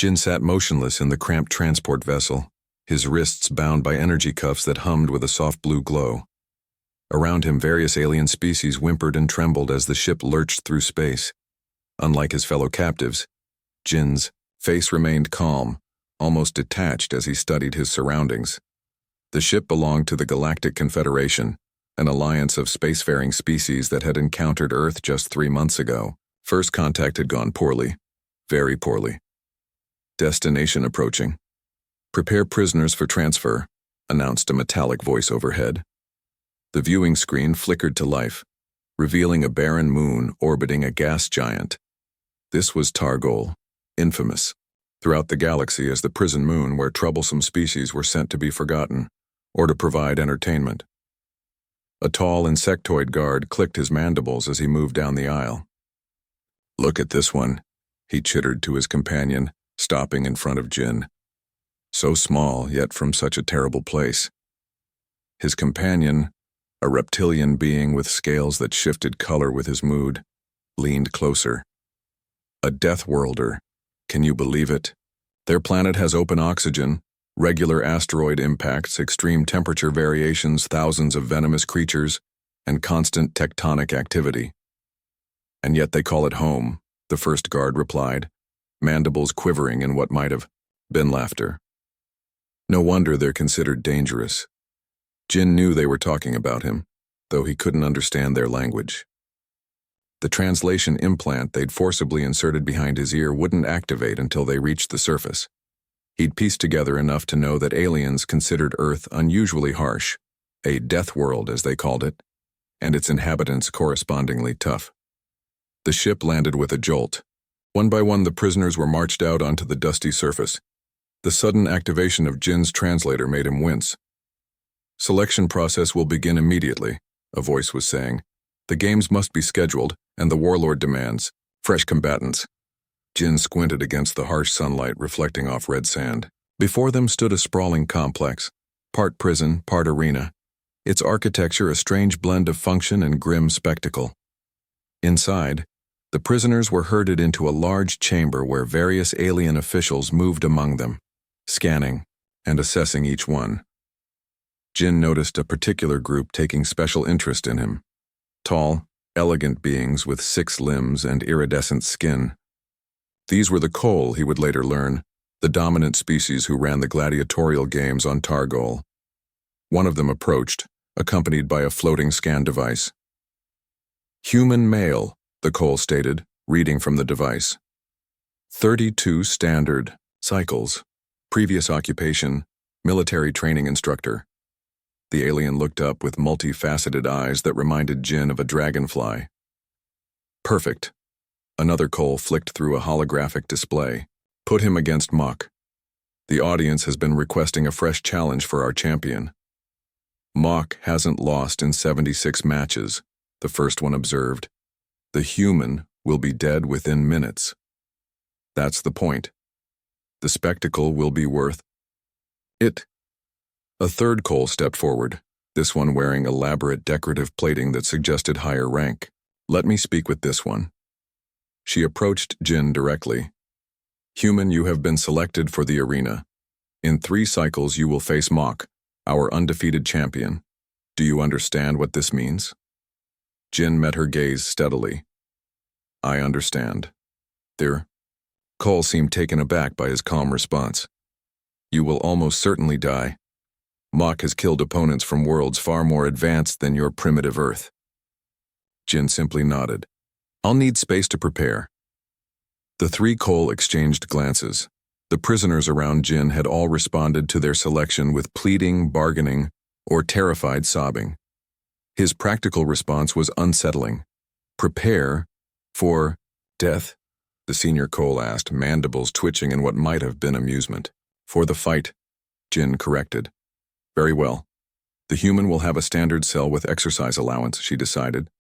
Jin sat motionless in the cramped transport vessel, his wrists bound by energy cuffs that hummed with a soft blue glow. Around him, various alien species whimpered and trembled as the ship lurched through space. Unlike his fellow captives, Jin's face remained calm, almost detached as he studied his surroundings. The ship belonged to the Galactic Confederation, an alliance of spacefaring species that had encountered Earth just 3 months ago. First contact had gone poorly, very poorly. Destination approaching. Prepare prisoners for transfer, announced a metallic voice overhead. The viewing screen flickered to life, revealing a barren moon orbiting a gas giant. This was Targol, infamous throughout the galaxy as the prison moon where troublesome species were sent to be forgotten, or to provide entertainment. A tall insectoid guard clicked his mandibles as he moved down the aisle. "Look at this one," he chittered to his companion, stopping in front of Jin. So small, yet from such a terrible place. His companion, a reptilian being with scales that shifted color with his mood, leaned closer. A Deathworlder, can you believe it? Their planet has open oxygen, regular asteroid impacts, extreme temperature variations, thousands of venomous creatures, and constant tectonic activity. And yet they call it home, the first guard replied, mandibles quivering in what might have been laughter. No wonder they're considered dangerous. Jin knew they were talking about him, though he couldn't understand their language. The translation implant they'd forcibly inserted behind his ear wouldn't activate until they reached the surface. He'd pieced together enough to know that aliens considered Earth unusually harsh, a death world as they called it, and its inhabitants correspondingly tough. The ship landed with a jolt. One by one the prisoners were marched out onto the dusty surface. The sudden activation of Jin's translator made him wince. "Selection process will begin immediately," a voice was saying. "The games must be scheduled, and the warlord demands fresh combatants." Jin squinted against the harsh sunlight reflecting off red sand. Before them stood a sprawling complex, part prison, part arena, its architecture a strange blend of function and grim spectacle. Inside, the prisoners were herded into a large chamber where various alien officials moved among them, scanning and assessing each one. Jin noticed a particular group taking special interest in him. Tall, elegant beings with 6 limbs and iridescent skin. These were the Kol, he would later learn, the dominant species who ran the gladiatorial games on Targol. One of them approached, accompanied by a floating scan device. "Human male," the Kol stated, reading from the device. 32 standard cycles. Previous occupation, military training instructor. The alien looked up with multifaceted eyes that reminded Jin of a dragonfly. "Perfect." Another Kol flicked through a holographic display. "Put him against Mach. The audience has been requesting a fresh challenge for our champion." "Mach hasn't lost in 76 matches," the first one observed. "The human will be dead within minutes. That's the point. The spectacle will be worth it." A third Kol stepped forward, this one wearing elaborate decorative plating that suggested higher rank. "Let me speak with this one." She approached Jin directly. "Human, you have been selected for the arena. In 3 cycles you will face Mach, our undefeated champion. Do you understand what this means?" Jin met her gaze steadily. "I understand." There. Kol seemed taken aback by his calm response. "You will almost certainly die. Mach has killed opponents from worlds far more advanced than your primitive Earth." Jin simply nodded. "I'll need space to prepare." The 3 Kol exchanged glances. The prisoners around Jin had all responded to their selection with pleading, bargaining, or terrified sobbing. His practical response was unsettling. "Prepare for death?" the senior Kol asked, mandibles twitching in what might have been amusement. "For the fight," Jin corrected. "Very well. The human will have a standard cell with exercise allowance," she decided.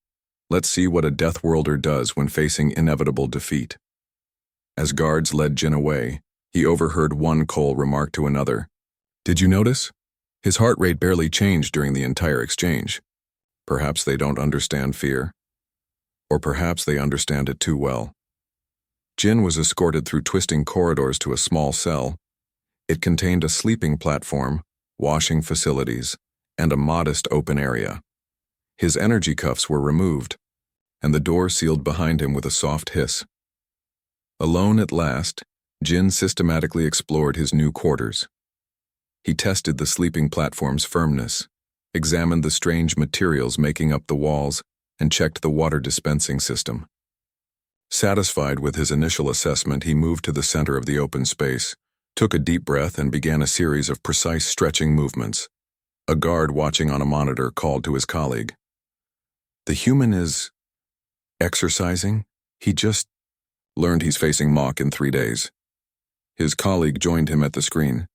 "Let's see what a Deathworlder does when facing inevitable defeat." As guards led Jin away, he overheard one Kol remark to another. "Did you notice? His heart rate barely changed during the entire exchange. Perhaps they don't understand fear. Or perhaps they understand it too well." Jin was escorted through twisting corridors to a small cell. It contained a sleeping platform, washing facilities, and a modest open area. His energy cuffs were removed, and the door sealed behind him with a soft hiss. Alone at last, Jin systematically explored his new quarters. He tested the sleeping platform's firmness, examined the strange materials making up the walls, and checked the water dispensing system. Satisfied with his initial assessment, he moved to the center of the open space, took a deep breath, and began a series of precise stretching movements. A guard watching on a monitor called to his colleague. "The human is exercising? He just learned he's facing Mach in 3 days." His colleague joined him at the screen.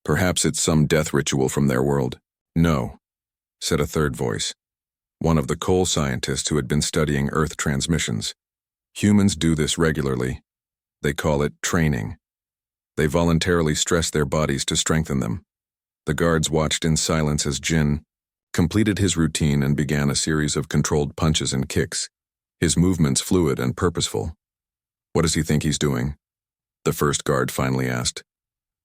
"Perhaps it's some death ritual from their world." "No," said a third voice, one of the coal scientists who had been studying Earth transmissions. "Humans do this regularly. They call it training. They voluntarily stress their bodies to strengthen them." The guards watched in silence as Jin completed his routine and began a series of controlled punches and kicks, his movements fluid and purposeful. "What does he think he's doing?" the first guard finally asked.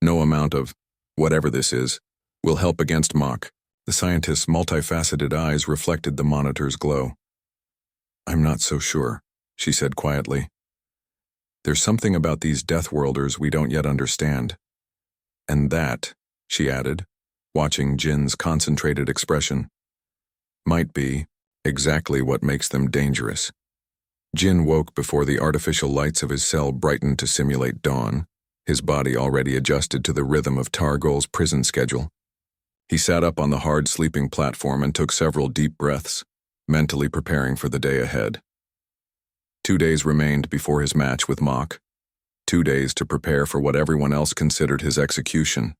"No amount of whatever this is will help against Mach." The scientist's multifaceted eyes reflected the monitor's glow. "I'm not so sure," she said quietly. "There's something about these Deathworlders we don't yet understand. And that," she added, watching Jin's concentrated expression, "might be exactly what makes them dangerous." Jin woke before the artificial lights of his cell brightened to simulate dawn, his body already adjusted to the rhythm of Targol's prison schedule. He sat up on the hard sleeping platform and took several deep breaths, mentally preparing for the day ahead. 2 days remained before his match with Mach. 2 days to prepare for what everyone else considered his execution.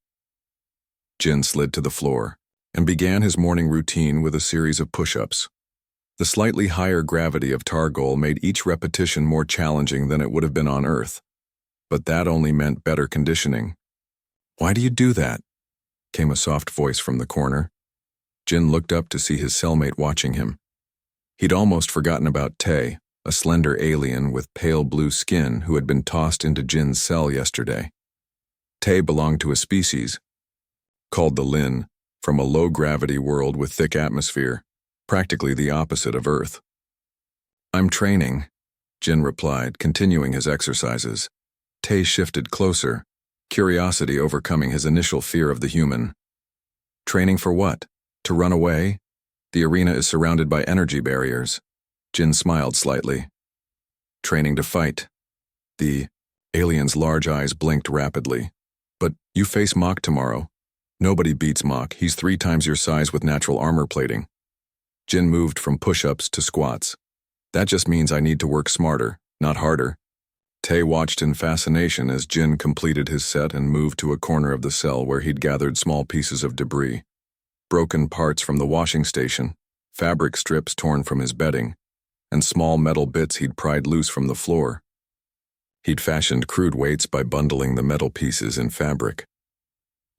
Jin slid to the floor and began his morning routine with a series of push-ups. The slightly higher gravity of Targol made each repetition more challenging than it would have been on Earth, but that only meant better conditioning. "Why do you do that?" came a soft voice from the corner. Jin looked up to see his cellmate watching him. He'd almost forgotten about Tae, a slender alien with pale blue skin who had been tossed into Jin's cell yesterday. Tae belonged to a species called the Lin, from a low-gravity world with thick atmosphere, practically the opposite of Earth. "I'm training," Jin replied, continuing his exercises. Tae shifted closer, curiosity overcoming his initial fear of the human. "Training for what? To run away? The arena is surrounded by energy barriers." Jin smiled slightly. "Training to fight." The alien's large eyes blinked rapidly. "But you face Mach tomorrow. Nobody beats Mach. He's 3 times your size with natural armor plating." Jin moved from push-ups to squats. "That just means I need to work smarter, not harder." Tae watched in fascination as Jin completed his set and moved to a corner of the cell where he'd gathered small pieces of debris. Broken parts from the washing station, fabric strips torn from his bedding, and small metal bits he'd pried loose from the floor. He'd fashioned crude weights by bundling the metal pieces in fabric.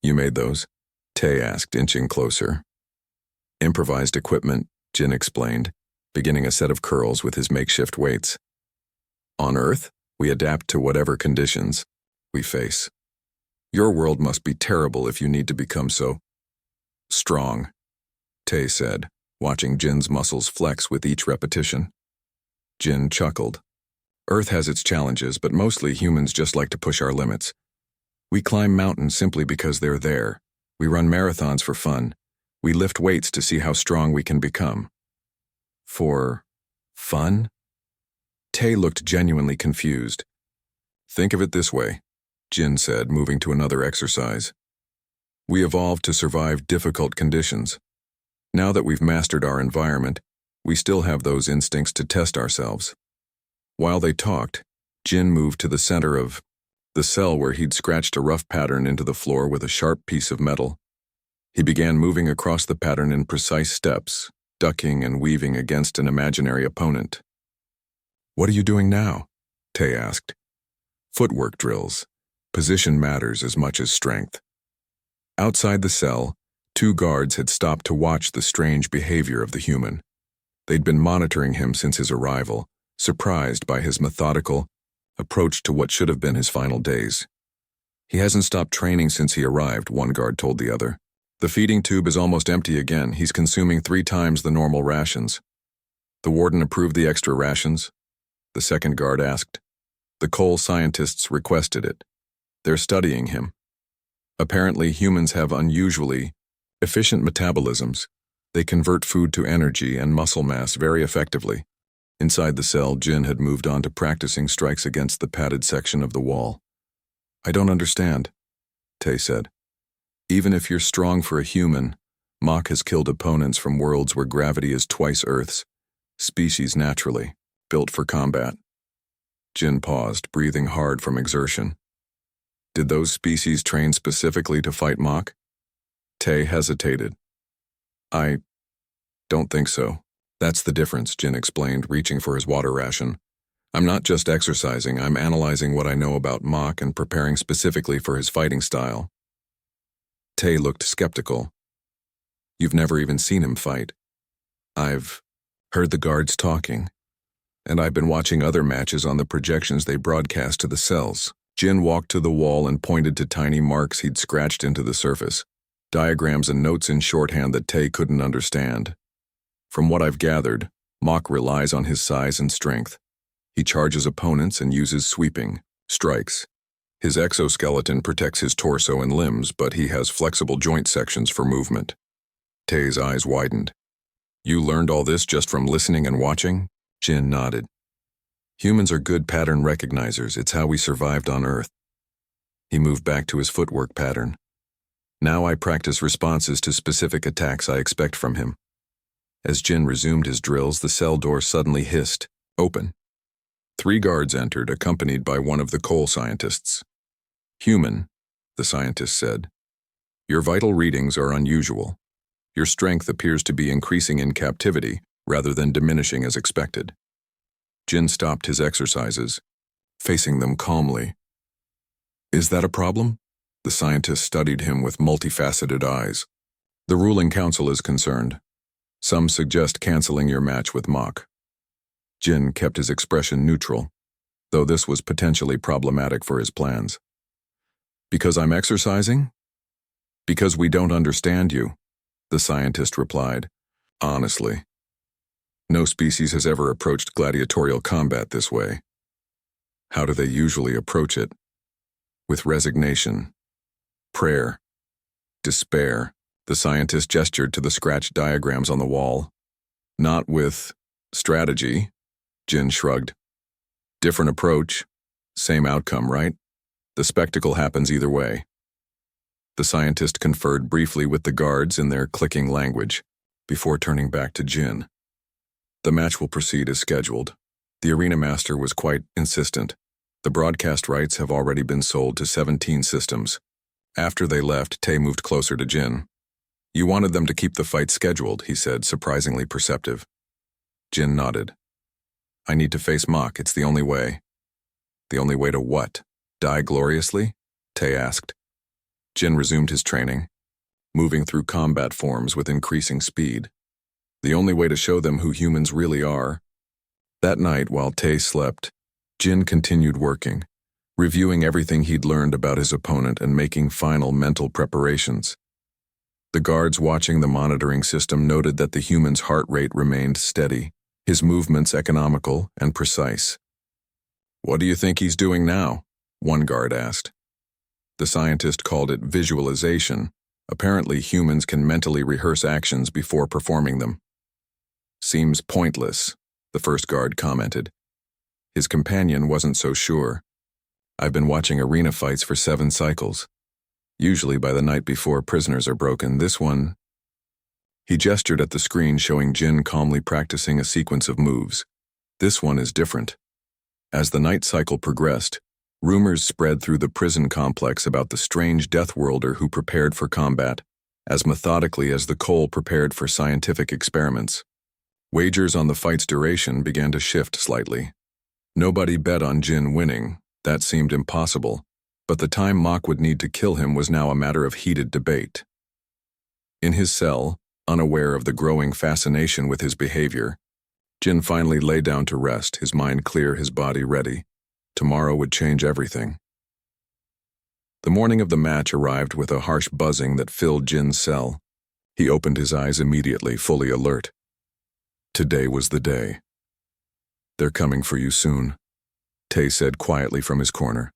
"You made those?" Tae asked, inching closer. "Improvised equipment," Jin explained, beginning a set of curls with his makeshift weights. "On Earth, we adapt to whatever conditions we face. Your world must be terrible if you need to become so strong," Tae said, watching Jin's muscles flex with each repetition. Jin chuckled. "Earth has its challenges, but mostly humans just like to push our limits. We climb mountains simply because they're there. We run marathons for fun. We lift weights to see how strong we can become." "For fun?" Tae looked genuinely confused. "Think of it this way," Jin said, moving to another exercise. "We evolved to survive difficult conditions. Now that we've mastered our environment, we still have those instincts to test ourselves." While they talked, Jin moved to the center of the cell where he'd scratched a rough pattern into the floor with a sharp piece of metal. He began moving across the pattern in precise steps, ducking and weaving against an imaginary opponent. "What are you doing now?" Tae asked. "Footwork drills. Position matters as much as strength." Outside the cell, 2 guards had stopped to watch the strange behavior of the human. They'd been monitoring him since his arrival, surprised by his methodical, approached to what should have been his final days. He hasn't stopped training since he arrived, one guard told the other. The feeding tube is almost empty again. He's consuming 3 times the normal rations. The warden approved the extra rations? The second guard asked. The coal scientists requested it. They're studying him. Apparently, humans have unusually efficient metabolisms. They convert food to energy and muscle mass very effectively. Inside the cell, Jin had moved on to practicing strikes against the padded section of the wall. I don't understand, Tay said. Even if you're strong for a human, Mach has killed opponents from worlds where gravity is twice Earth's, species naturally, built for combat. Jin paused, breathing hard from exertion. Did those species train specifically to fight Mach? Tay hesitated. I don't think so. That's the difference, Jin explained, reaching for his water ration. I'm not just exercising, I'm analyzing what I know about Mach and preparing specifically for his fighting style. Tay looked skeptical. You've never even seen him fight. I've heard the guards talking, and I've been watching other matches on the projections they broadcast to the cells. Jin walked to the wall and pointed to tiny marks he'd scratched into the surface, diagrams and notes in shorthand that Tay couldn't understand. From what I've gathered, Mach relies on his size and strength. He charges opponents and uses sweeping strikes. His exoskeleton protects his torso and limbs, but he has flexible joint sections for movement. Tay's eyes widened. You learned all this just from listening and watching? Jin nodded. Humans are good pattern recognizers. It's how we survived on Earth. He moved back to his footwork pattern. Now I practice responses to specific attacks I expect from him. As Jin resumed his drills, the cell door suddenly hissed, open. 3 guards entered, accompanied by one of the coal scientists. Human, the scientist said. Your vital readings are unusual. Your strength appears to be increasing in captivity rather than diminishing as expected. Jin stopped his exercises, facing them calmly. Is that a problem? The scientist studied him with multifaceted eyes. The ruling council is concerned. Some suggest canceling your match with Mach. Jin kept his expression neutral, though this was potentially problematic for his plans. Because I'm exercising? Because we don't understand you, the scientist replied. Honestly, no species has ever approached gladiatorial combat this way. How do they usually approach it? With resignation, prayer, despair. The scientist gestured to the scratched diagrams on the wall. Not with strategy, Jin shrugged. Different approach, same outcome, right? The spectacle happens either way. The scientist conferred briefly with the guards in their clicking language, before turning back to Jin. The match will proceed as scheduled. The arena master was quite insistent. The broadcast rights have already been sold to 17 systems. After they left, Tay moved closer to Jin. You wanted them to keep the fight scheduled, he said, surprisingly perceptive. Jin nodded. I need to face Mach, it's the only way. The only way to what? Die gloriously? Tay asked. Jin resumed his training, moving through combat forms with increasing speed. The only way to show them who humans really are. That night, while Tay slept, Jin continued working, reviewing everything he'd learned about his opponent and making final mental preparations. The guards watching the monitoring system noted that the human's heart rate remained steady, his movements economical and precise. What do you think he's doing now? One guard asked. The scientist called it visualization. Apparently, humans can mentally rehearse actions before performing them. Seems pointless, the first guard commented. His companion wasn't so sure. I've been watching arena fights for 7 cycles. Usually by the night before prisoners are broken, this one... He gestured at the screen showing Jin calmly practicing a sequence of moves. This one is different. As the night cycle progressed, rumors spread through the prison complex about the strange Deathworlder who prepared for combat, as methodically as the coal prepared for scientific experiments. Wagers on the fight's duration began to shift slightly. Nobody bet on Jin winning. That seemed impossible, but the time Mach would need to kill him was now a matter of heated debate. In his cell, unaware of the growing fascination with his behavior, Jin finally lay down to rest, his mind clear, his body ready. Tomorrow would change everything. The morning of the match arrived with a harsh buzzing that filled Jin's cell. He opened his eyes immediately, fully alert. Today was the day. They're coming for you soon, Tay said quietly from his corner.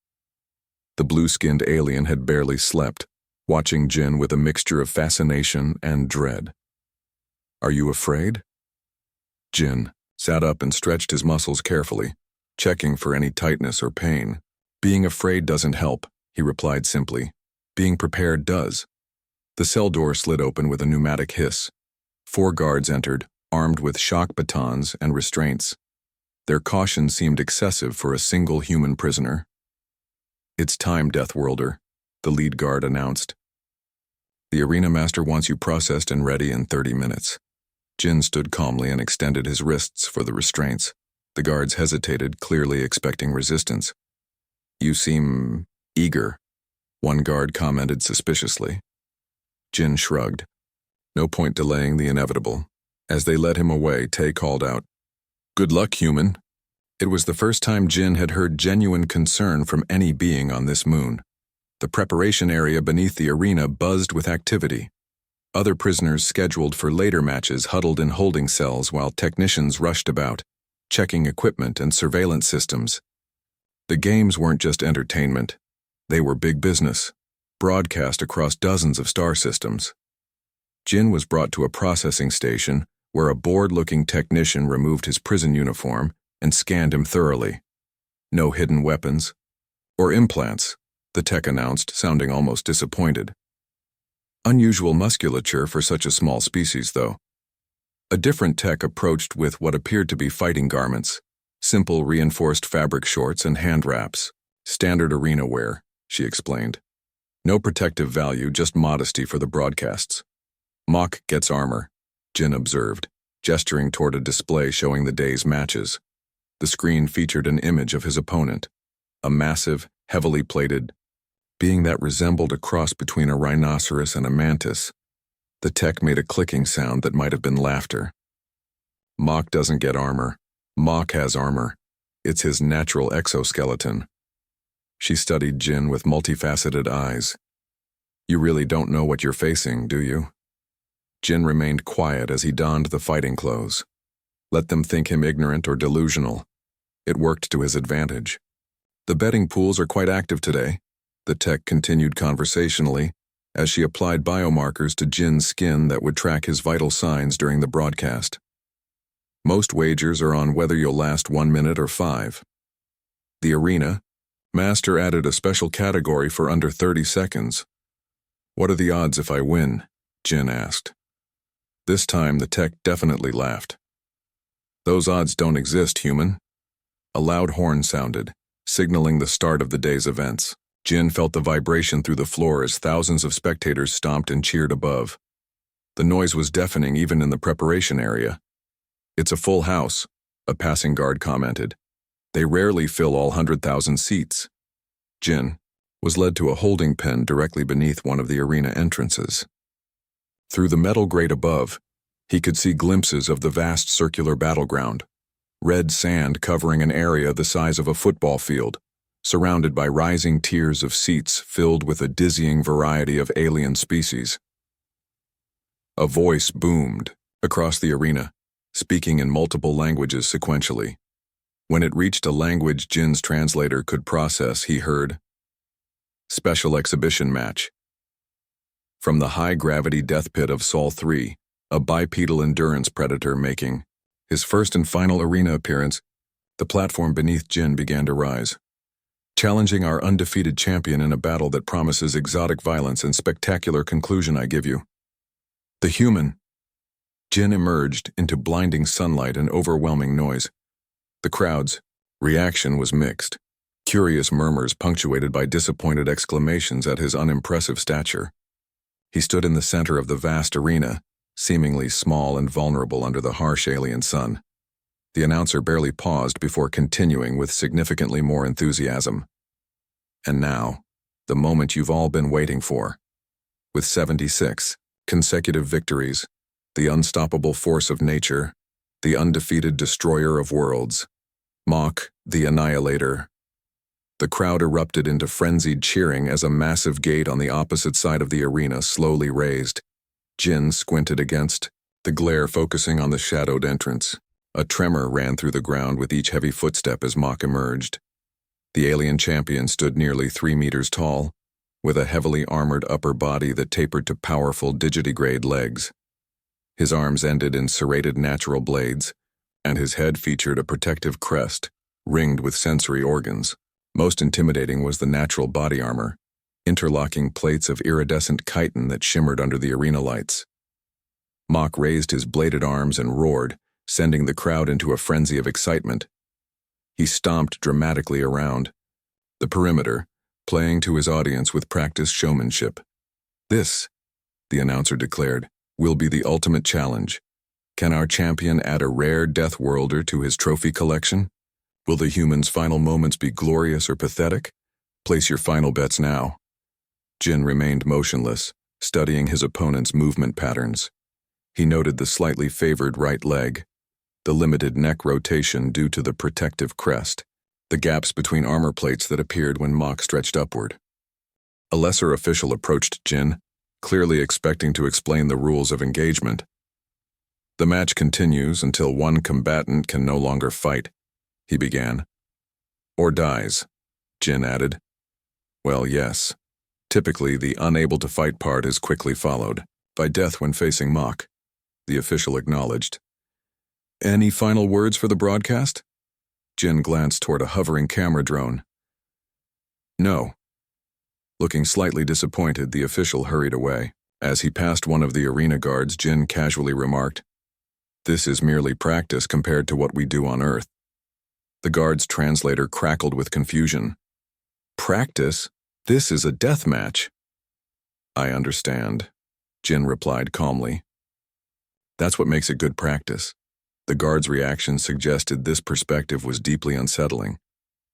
The blue-skinned alien had barely slept, watching Jin with a mixture of fascination and dread. Are you afraid? Jin sat up and stretched his muscles carefully, checking for any tightness or pain. Being afraid doesn't help, he replied simply. Being prepared does. The cell door slid open with a pneumatic hiss. 4 guards entered, armed with shock batons and restraints. Their caution seemed excessive for a single human prisoner. It's time, Deathworlder, the lead guard announced. The arena master wants you processed and ready in 30 minutes. Jin stood calmly and extended his wrists for the restraints. The guards hesitated, clearly expecting resistance. You seem eager, one guard commented suspiciously. Jin shrugged. No point delaying the inevitable. As they led him away, Tay called out, Good luck, human. It was the first time Jin had heard genuine concern from any being on this moon. The preparation area beneath the arena buzzed with activity. Other prisoners scheduled for later matches huddled in holding cells while technicians rushed about, checking equipment and surveillance systems. The games weren't just entertainment. They were big business, broadcast across dozens of star systems. Jin was brought to a processing station where a bored-looking technician removed his prison uniform and scanned him thoroughly. No hidden weapons or implants, the tech announced, sounding almost disappointed. Unusual musculature for such a small species, though. A different tech approached with what appeared to be fighting garments, simple reinforced fabric shorts and hand wraps, standard arena wear, she explained. No protective value, just modesty for the broadcasts. Mock gets armor, Jin observed, gesturing toward a display showing the day's matches. The screen featured an image of his opponent, a massive, heavily plated being that resembled a cross between a rhinoceros and a mantis. The tech made a clicking sound that might have been laughter. Mock doesn't get armor. Mock has armor. It's his natural exoskeleton. She studied Jin with multifaceted eyes. You really don't know what you're facing, do you? Jin remained quiet as he donned the fighting clothes. Let them think him ignorant or delusional. It worked to his advantage. The betting pools are quite active today, the tech continued conversationally, as she applied biomarkers to Jin's skin that would track his vital signs during the broadcast. Most wagers are on whether you'll last 1 minute or 5. The arena master added a special category for under 30 seconds. What are the odds if I win? Jin asked. This time the tech definitely laughed. Those odds don't exist, human. A loud horn sounded, signaling the start of the day's events. Jin felt the vibration through the floor as thousands of spectators stomped and cheered above. The noise was deafening even in the preparation area. It's a full house, a passing guard commented. They rarely fill all 100,000 seats. Jin was led to a holding pen directly beneath one of the arena entrances. Through the metal grate above, he could see glimpses of the vast circular battleground, red sand covering an area the size of a football field, surrounded by rising tiers of seats filled with a dizzying variety of alien species. A voice boomed across the arena, speaking in multiple languages sequentially. When it reached a language Jin's translator could process, he heard, Special Exhibition Match. From the high-gravity death pit of Sol 3, a bipedal endurance predator making his first and final arena appearance, the platform beneath Jin began to rise. Challenging our undefeated champion in a battle that promises exotic violence and spectacular conclusion, I give you. The human. Jin emerged into blinding sunlight and overwhelming noise. The crowd's reaction was mixed. Curious murmurs punctuated by disappointed exclamations at his unimpressive stature. He stood in the center of the vast arena, seemingly small and vulnerable under the harsh alien sun. The announcer barely paused before continuing with significantly more enthusiasm. And now, the moment you've all been waiting for. With 76 consecutive victories, the unstoppable force of nature, the undefeated destroyer of worlds, Mock, the Annihilator, The crowd erupted into frenzied cheering as a massive gate on the opposite side of the arena slowly raised. Jin squinted against the glare, focusing on the shadowed entrance. A tremor ran through the ground with each heavy footstep as Mach emerged. The alien champion stood nearly 3 meters tall, with a heavily armored upper body that tapered to powerful digitigrade legs. His arms ended in serrated natural blades, and his head featured a protective crest, ringed with sensory organs. Most intimidating was the natural body armor, interlocking plates of iridescent chitin that shimmered under the arena lights. Mach raised his bladed arms and roared, sending the crowd into a frenzy of excitement. He stomped dramatically around the perimeter, playing to his audience with practiced showmanship. "This," the announcer declared, "will be the ultimate challenge. Can our champion add a rare Deathworlder to his trophy collection? Will the human's final moments be glorious or pathetic? Place your final bets now." Jin remained motionless, studying his opponent's movement patterns. He noted the slightly favored right leg, the limited neck rotation due to the protective crest, the gaps between armor plates that appeared when Mach stretched upward. A lesser official approached Jin, clearly expecting to explain the rules of engagement. "The match continues until one combatant can no longer fight," he began. "Or dies," Jin added. "Well, yes. Typically, the unable to fight part is quickly followed by death when facing Mach," the official acknowledged. "Any final words for the broadcast?" Jin glanced toward a hovering camera drone. "No." Looking slightly disappointed, the official hurried away. As he passed one of the arena guards, Jin casually remarked, "This is merely practice compared to what we do on Earth." The guard's translator crackled with confusion. "Practice? This is a death match." "I understand," Jin replied calmly. "That's what makes it good practice." The guard's reaction suggested this perspective was deeply unsettling.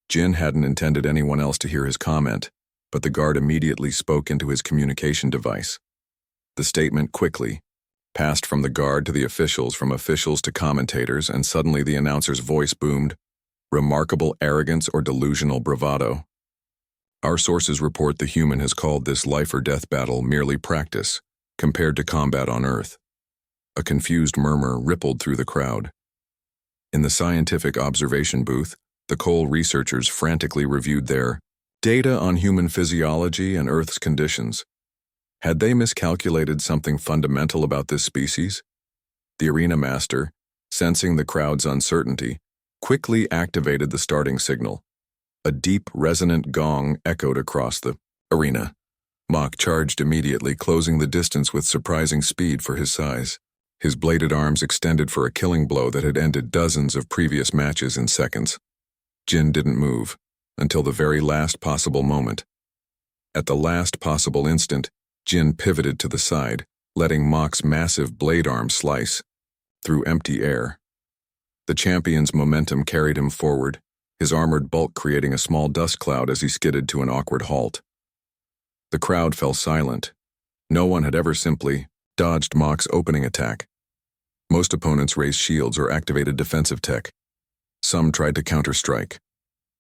Jin hadn't intended anyone else to hear his comment, but the guard immediately spoke into his communication device. The statement quickly passed from the guard to the officials, from officials to commentators, and suddenly the announcer's voice boomed, "Remarkable arrogance or delusional bravado. Our sources report the human has called this life-or-death battle merely practice, compared to combat on Earth." A confused murmur rippled through the crowd. In the scientific observation booth, the Cole researchers frantically reviewed their data on human physiology and Earth's conditions. Had they miscalculated something fundamental about this species? The arena master, sensing the crowd's uncertainty, quickly activated the starting signal. A deep, resonant gong echoed across the arena. Mach charged immediately, closing the distance with surprising speed for his size. His bladed arms extended for a killing blow that had ended dozens of previous matches in seconds. Jin didn't move until the very last possible moment. At the last possible instant, Jin pivoted to the side, letting Mach's massive blade arm slice through empty air. The champion's momentum carried him forward, his armored bulk creating a small dust cloud as he skidded to an awkward halt. The crowd fell silent. No one had ever simply dodged Mach's opening attack. Most opponents raised shields or activated defensive tech. Some tried to counter-strike.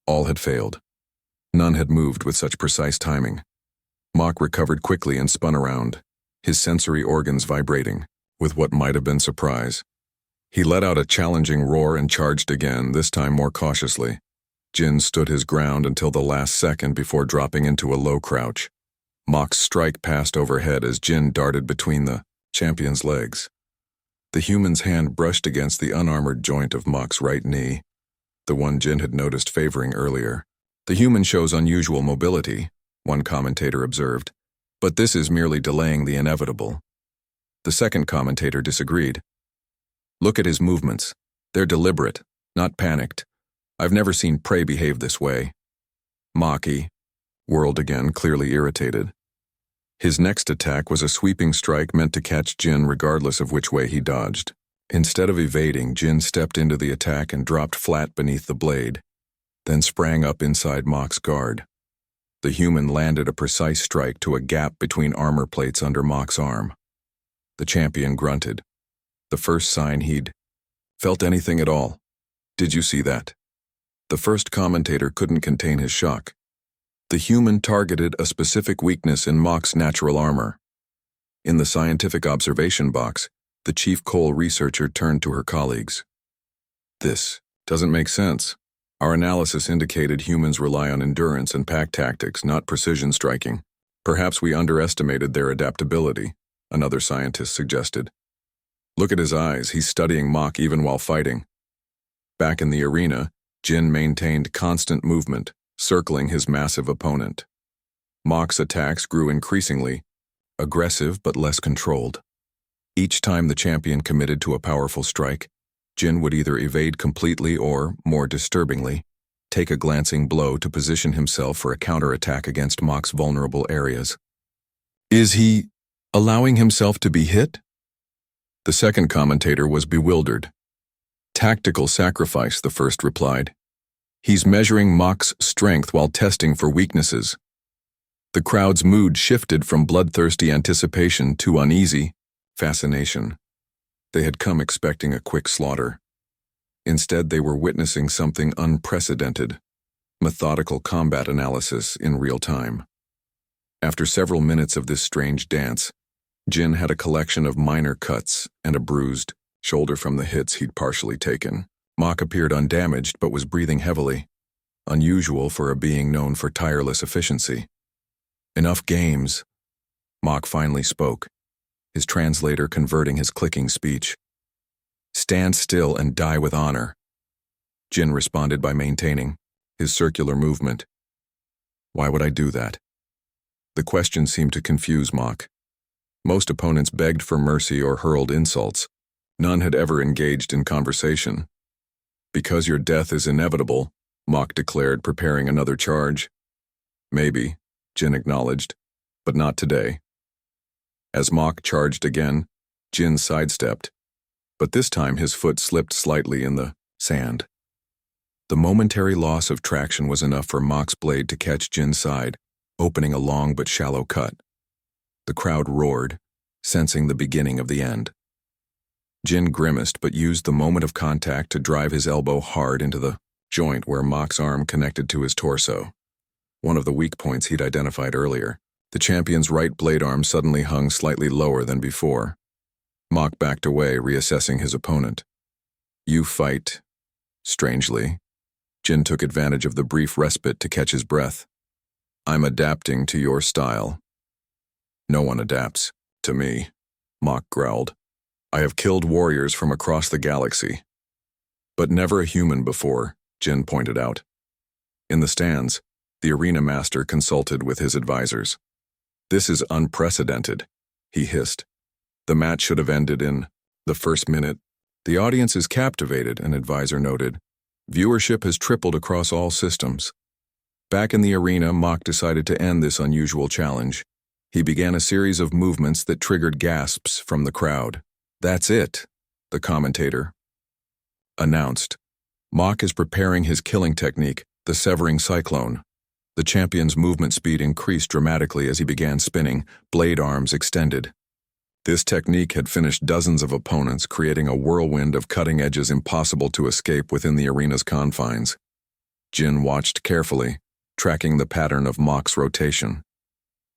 All had failed. None had moved with such precise timing. Mach recovered quickly and spun around, his sensory organs vibrating with what might have been surprise. He let out a challenging roar and charged again, this time more cautiously. Jin stood his ground until the last second before dropping into a low crouch. Mach's strike passed overhead as Jin darted between the champion's legs. The human's hand brushed against the unarmored joint of Mach's right knee, the one Jin had noticed favoring earlier. "The human shows unusual mobility," one commentator observed, "but this is merely delaying the inevitable." The second commentator disagreed. "Look at his movements. They're deliberate, not panicked. I've never seen prey behave this way." Mach whirled again, clearly irritated. His next attack was a sweeping strike meant to catch Jin regardless of which way he dodged. Instead of evading, Jin stepped into the attack and dropped flat beneath the blade, then sprang up inside Mach's guard. The human landed a precise strike to a gap between armor plates under Mach's arm. The champion grunted, the first sign he'd felt anything at all. "Did you see that?" The first commentator couldn't contain his shock. The human targeted a specific weakness in Mock's natural armor. In the scientific observation box, the chief Cole researcher turned to her colleagues. This doesn't make sense. Our analysis indicated humans rely on endurance and pack tactics, not precision striking. Perhaps we underestimated their adaptability, another scientist suggested. Look at his eyes, he's studying Mock even while fighting. Back in the arena, Jin maintained constant movement, circling his massive opponent. Mock's attacks grew increasingly aggressive but less controlled. Each time the champion committed to a powerful strike, Jin would either evade completely or, more disturbingly, take a glancing blow to position himself for a counterattack against Mock's vulnerable areas. Is he allowing himself to be hit? The second commentator was bewildered. Tactical sacrifice, the first replied. He's measuring Mock's strength while testing for weaknesses. The crowd's mood shifted from bloodthirsty anticipation to uneasy fascination. They had come expecting a quick slaughter. Instead, they were witnessing something unprecedented: methodical combat analysis in real time. After several minutes of this strange dance, Jin had a collection of minor cuts and a bruised shoulder from the hits he'd partially taken. Mock appeared undamaged but was breathing heavily, unusual for a being known for tireless efficiency. Enough games. Mock finally spoke, his translator converting his clicking speech. Stand still and die with honor. Jin responded by maintaining his circular movement. Why would I do that? The question seemed to confuse Mock. Most opponents begged for mercy or hurled insults. None had ever engaged in conversation. Because your death is inevitable, Mock declared, preparing another charge. Maybe, Jin acknowledged, but not today. As Mock charged again, Jin sidestepped, but this time his foot slipped slightly in the sand. The momentary loss of traction was enough for Mock's blade to catch Jin's side, opening a long but shallow cut. The crowd roared, sensing the beginning of the end. Jin grimaced but used the moment of contact to drive his elbow hard into the joint where Mock's arm connected to his torso. One of the weak points he'd identified earlier. The champion's right blade arm suddenly hung slightly lower than before. Mock backed away, reassessing his opponent. You fight. Strangely, Jin took advantage of the brief respite to catch his breath. I'm adapting to your style. No one adapts to me, Mock growled. I have killed warriors from across the galaxy. But never a human before, Jin pointed out. In the stands, the arena master consulted with his advisors. This is unprecedented, he hissed. The match should have ended in the first minute. The audience is captivated, an advisor noted. Viewership has tripled across all systems. Back in the arena, Mock decided to end this unusual challenge. He began a series of movements that triggered gasps from the crowd. That's it, the commentator announced. Mock is preparing his killing technique, the severing cyclone. The champion's movement speed increased dramatically as he began spinning, blade arms extended. This technique had finished dozens of opponents, creating a whirlwind of cutting edges impossible to escape within the arena's confines. Jin watched carefully, tracking the pattern of Mock's rotation.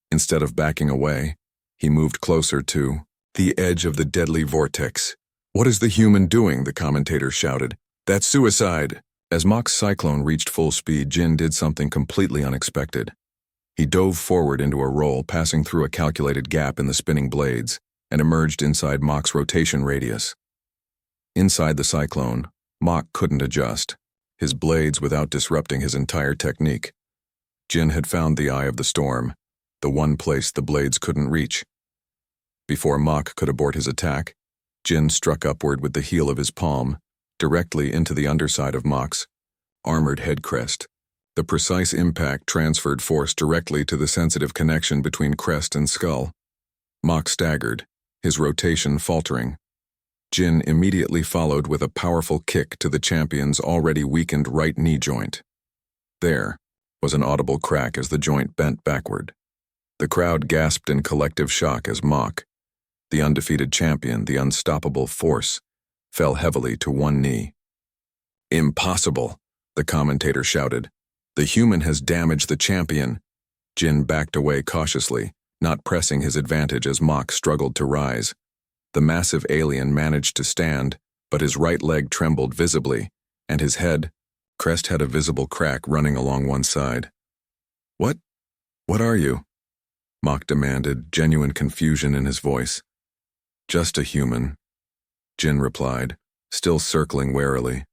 Instead of backing away, he moved closer to the edge of the deadly vortex. What is the human doing? The commentator shouted. That's suicide. As Mock's cyclone reached full speed, Jin did something completely unexpected. He dove forward into a roll, passing through a calculated gap in the spinning blades, and emerged inside Mock's rotation radius. Inside the cyclone, Mock couldn't adjust his blades without disrupting his entire technique. Jin had found the eye of the storm, the one place the blades couldn't reach. Before Mock could abort his attack, Jin struck upward with the heel of his palm, directly into the underside of Mock's armored head crest. The precise impact transferred force directly to the sensitive connection between crest and skull. Mock staggered, his rotation faltering. Jin immediately followed with a powerful kick to the champion's already weakened right knee joint. There was an audible crack as the joint bent backward. The crowd gasped in collective shock as Mock, the undefeated champion, the unstoppable force, fell heavily to one knee. Impossible, the commentator shouted. "The human has damaged the champion." Jin backed away cautiously, not pressing his advantage as Mach struggled to rise. The massive alien managed to stand, but his right leg trembled visibly, and his crest had a visible crack running along one side. What are you?" Mach demanded, genuine confusion in his voice. "Just a human," Jin replied, still circling warily.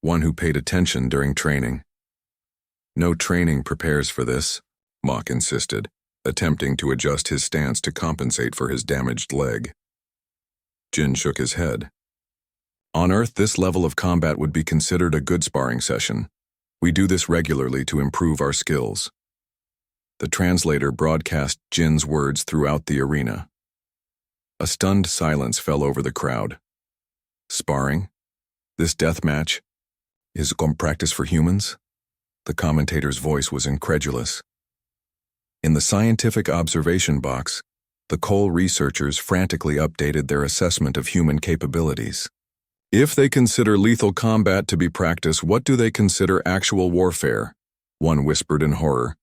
"One who paid attention during training." "No training prepares for this," Mach insisted, attempting to adjust his stance to compensate for his damaged leg. Jin shook his head. "On Earth, this level of combat would be considered a good sparring session. We do this regularly to improve our skills." The translator broadcast Jin's words throughout the arena. A stunned silence fell over the crowd. "Sparring? This death match is practice for humans?" The commentator's voice was incredulous. In the scientific observation box, the Cole researchers frantically updated their assessment of human capabilities. "If they consider lethal combat to be practice, what do they consider actual warfare?" one whispered in horror.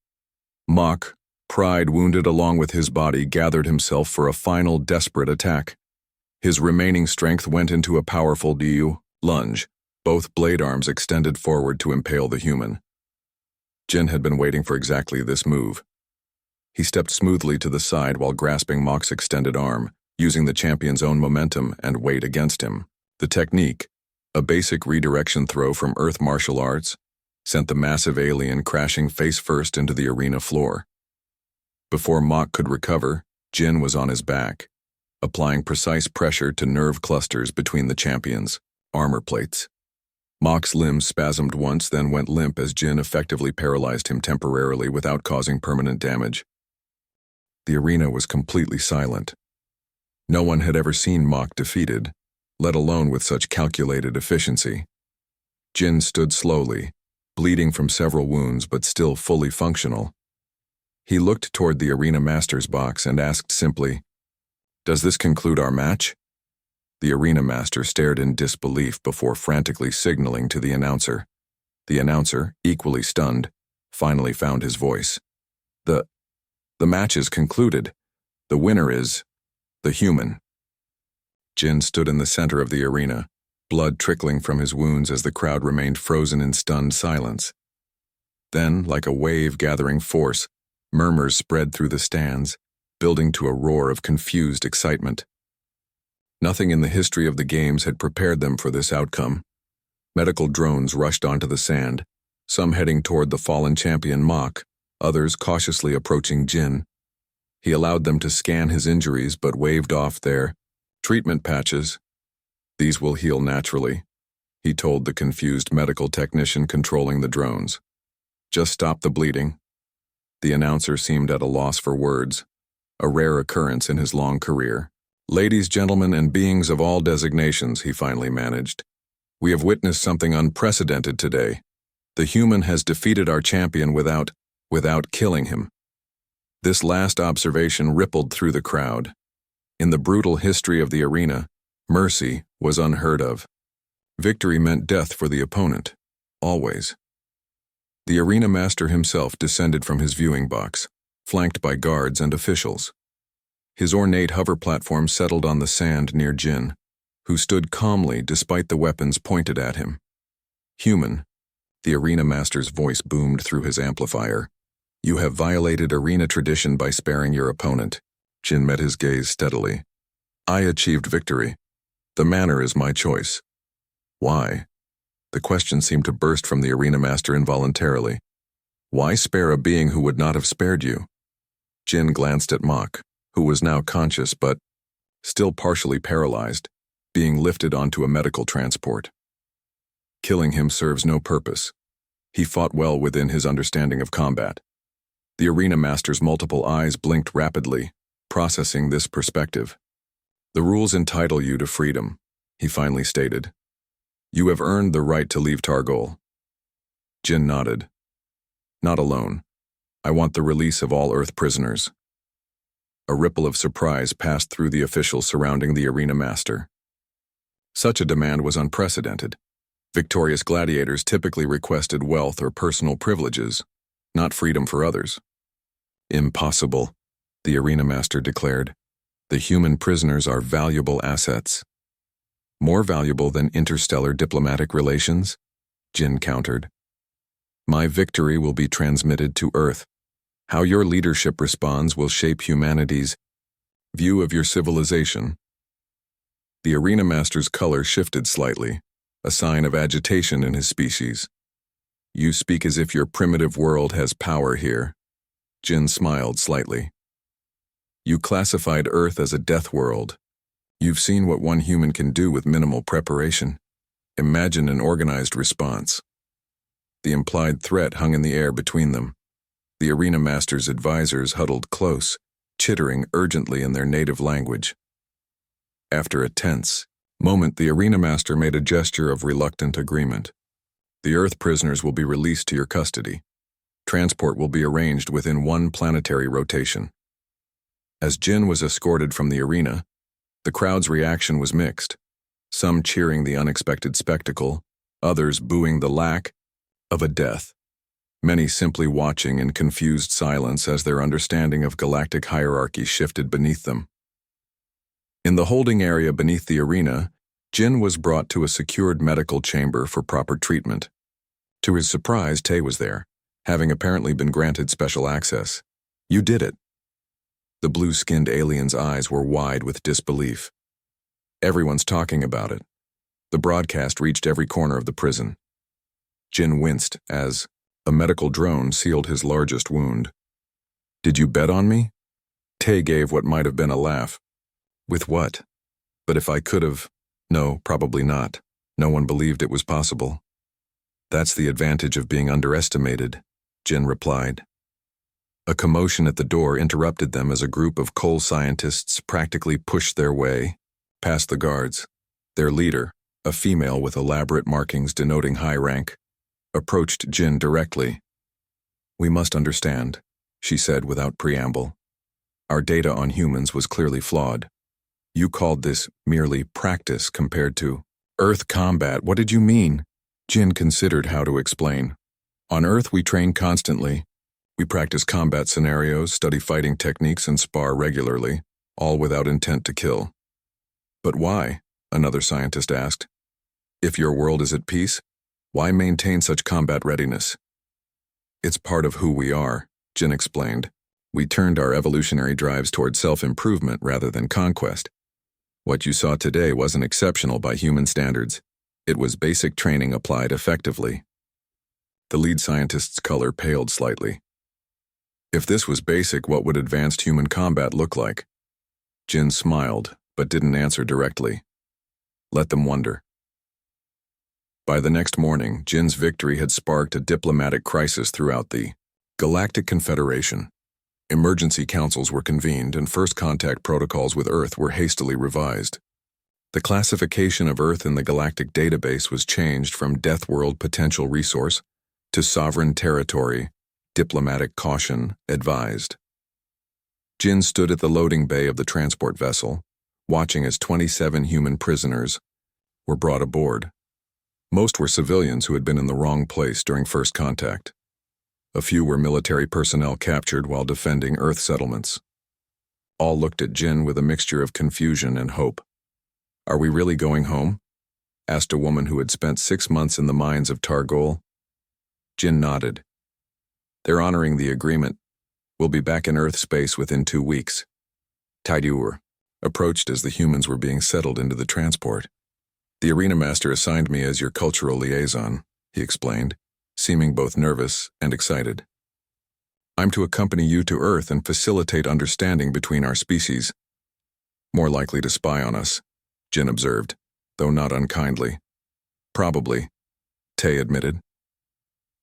Mach, pride wounded along with his body, gathered himself for a final desperate attack. His remaining strength went into a powerful lunge, both blade arms extended forward to impale the human. Jin had been waiting for exactly this move. He stepped smoothly to the side while grasping Mach's extended arm, using the champion's own momentum and weight against him. The technique, a basic redirection throw from Earth martial arts, sent the massive alien crashing face first into the arena floor. Before Mach could recover, Jin was on his back, applying precise pressure to nerve clusters between the champion's armor plates. Mach's limbs spasmed once, then went limp as Jin effectively paralyzed him temporarily without causing permanent damage. The arena was completely silent. No one had ever seen Mach defeated, let alone with such calculated efficiency. Jin stood slowly, bleeding from several wounds but still fully functional. He looked toward the arena master's box and asked simply, "Does this conclude our match?" The arena master stared in disbelief before frantically signaling to the announcer. The announcer, equally stunned, finally found his voice. The match is concluded. The winner is the human." Jin stood in the center of the arena, blood trickling from his wounds as the crowd remained frozen in stunned silence. Then, like a wave gathering force, murmurs spread through the stands, building to a roar of confused excitement. Nothing in the history of the games had prepared them for this outcome. Medical drones rushed onto the sand, some heading toward the fallen champion Mach, others cautiously approaching Jin. He allowed them to scan his injuries but waved off their treatment patches. "These will heal naturally," he told the confused medical technician controlling the drones. "Just stop the bleeding." The announcer seemed at a loss for words, a rare occurrence in his long career. "Ladies, gentlemen, and beings of all designations," he finally managed, "we have witnessed something unprecedented today. The human has defeated our champion without killing him." This last observation rippled through the crowd. In the brutal history of the arena, mercy was unheard of. Victory meant death for the opponent, always. The arena master himself descended from his viewing box, flanked by guards and officials. His ornate hover platform settled on the sand near Jin, who stood calmly despite the weapons pointed at him. "Human," the arena master's voice boomed through his amplifier, "you have violated arena tradition by sparing your opponent." Jin met his gaze steadily. "I achieved victory. The manner is my choice." "Why?" The question seemed to burst from the arena master involuntarily. "Why spare a being who would not have spared you?" Jin glanced at Mach, who was now conscious but still partially paralyzed, being lifted onto a medical transport. Killing him serves no purpose. He fought well within his understanding of combat. The arena master's multiple eyes blinked rapidly, processing this perspective. "The rules entitle you to freedom," he finally stated. "You have earned the right to leave Targol." Jin nodded. "Not alone. I want the release of all Earth prisoners." A ripple of surprise passed through the officials surrounding the arena master. Such a demand was unprecedented. Victorious gladiators typically requested wealth or personal privileges, not freedom for others. Impossible, the arena master declared. The human prisoners are valuable assets. More valuable than interstellar diplomatic relations? Jin countered. My victory will be transmitted to Earth. How your leadership responds will shape humanity's view of your civilization. The arena master's color shifted slightly, a sign of agitation in his species. You speak as if your primitive world has power here. Jin smiled slightly. You classified Earth as a death world. You've seen what one human can do with minimal preparation. Imagine an organized response. The implied threat hung in the air between them. The arena master's advisors huddled close, chittering urgently in their native language. After a tense moment, the arena master made a gesture of reluctant agreement. The Earth prisoners will be released to your custody. Transport will be arranged within one planetary rotation. As Jin was escorted from the arena, the crowd's reaction was mixed, some cheering the unexpected spectacle, others booing the lack of a death, many simply watching in confused silence as their understanding of galactic hierarchy shifted beneath them. In the holding area beneath the arena, Jin was brought to a secured medical chamber for proper treatment. To his surprise, Tay was there, having apparently been granted special access. You did it. The blue-skinned alien's eyes were wide with disbelief. Everyone's talking about it. The broadcast reached every corner of the prison. Jin winced as a medical drone sealed his largest wound. Did you bet on me? Tay gave what might have been a laugh. With what? But if I could have... No, probably not. No one believed it was possible. That's the advantage of being underestimated, Jin replied. A commotion at the door interrupted them as a group of coal scientists practically pushed their way past the guards. Their leader, a female with elaborate markings denoting high rank, approached Jin directly. We must understand, she said without preamble. Our data on humans was clearly flawed. You called this merely practice compared to Earth combat. What did you mean? Jin considered how to explain. On Earth, we train constantly. We practice combat scenarios, study fighting techniques, and spar regularly, all without intent to kill. But why? Another scientist asked. If your world is at peace, why maintain such combat readiness? It's part of who we are, Jin explained. We turned our evolutionary drives toward self-improvement rather than conquest. What you saw today wasn't exceptional by human standards. It was basic training applied effectively. The lead scientist's color paled slightly. If this was basic, what would advanced human combat look like? Jin smiled, but didn't answer directly. Let them wonder. By the next morning, Jin's victory had sparked a diplomatic crisis throughout the Galactic Confederation. Emergency councils were convened and first contact protocols with Earth were hastily revised. The classification of Earth in the galactic database was changed from Death World Potential Resource to Sovereign Territory, Diplomatic Caution Advised. Jin stood at the loading bay of the transport vessel, watching as 27 human prisoners were brought aboard. Most were civilians who had been in the wrong place during first contact. A few were military personnel captured while defending Earth settlements. All looked at Jin with a mixture of confusion and hope. Are we really going home? Asked a woman who had spent 6 months in the mines of Targol. Jin nodded. They're honoring the agreement. We'll be back in Earth space within 2 weeks. Taidur approached as the humans were being settled into the transport. The arena master assigned me as your cultural liaison, he explained, seeming both nervous and excited. I'm to accompany you to Earth and facilitate understanding between our species. More likely to spy on us, Jin observed, though not unkindly. Probably, Tay admitted.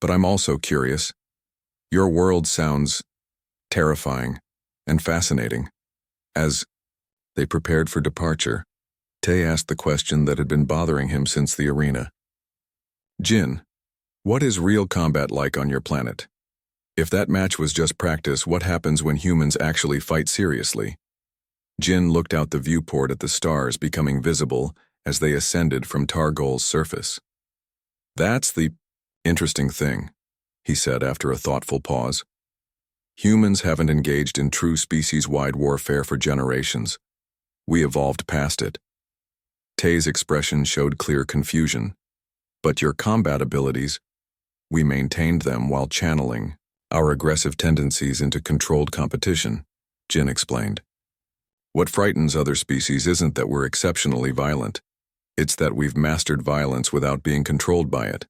But I'm also curious. Your world sounds terrifying and fascinating. As they prepared for departure, Tay asked the question that had been bothering him since the arena. Jin, what is real combat like on your planet? If that match was just practice, what happens when humans actually fight seriously? Jin looked out the viewport at the stars becoming visible as they ascended from Targol's surface. That's the interesting thing, he said after a thoughtful pause. Humans haven't engaged in true species-wide warfare for generations. We evolved past it. Tay's expression showed clear confusion. But your combat abilities, we maintained them while channeling our aggressive tendencies into controlled competition, Jin explained. What frightens other species isn't that we're exceptionally violent. It's that we've mastered violence without being controlled by it.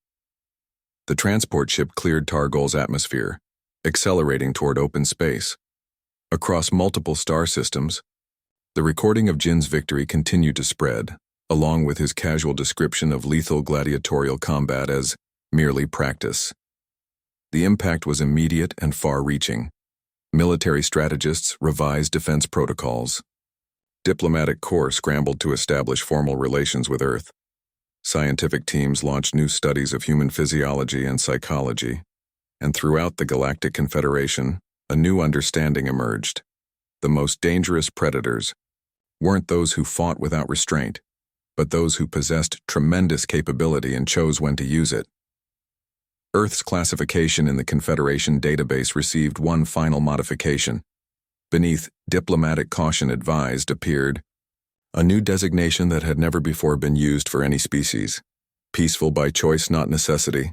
The transport ship cleared Targol's atmosphere, accelerating toward open space. Across multiple star systems, the recording of Jin's victory continued to spread, along with his casual description of lethal gladiatorial combat as merely practice. The impact was immediate and far-reaching. Military strategists revised defense protocols. Diplomatic corps scrambled to establish formal relations with Earth. Scientific teams launched new studies of human physiology and psychology. And throughout the Galactic Confederation, a new understanding emerged. The most dangerous predators weren't those who fought without restraint, but those who possessed tremendous capability and chose when to use it. Earth's classification in the Confederation database received one final modification. Beneath "Diplomatic Caution Advised" appeared a new designation that had never before been used for any species. Peaceful by choice, not necessity.